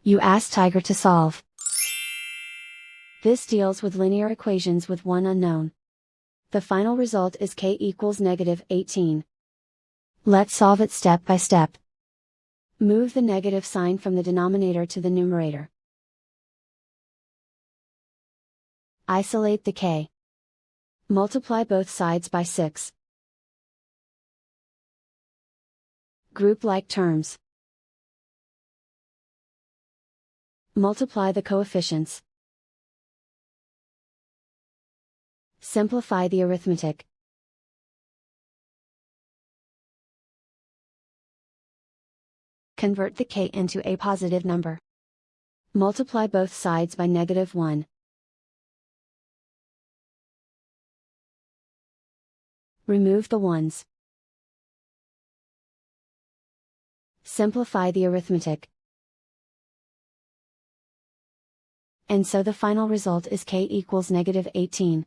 You ask Tiger to solve. This deals with linear equations with one unknown. The final result is k equals -18. Let's solve it step by step. Move the negative sign from the denominator to the numerator. Isolate the k. Multiply both sides by 6. Group like terms. Multiply the coefficients. Simplify the arithmetic. Convert the k into a positive number. Multiply both sides by -1. Remove the ones. Simplify the arithmetic. And so the final result is k equals -18.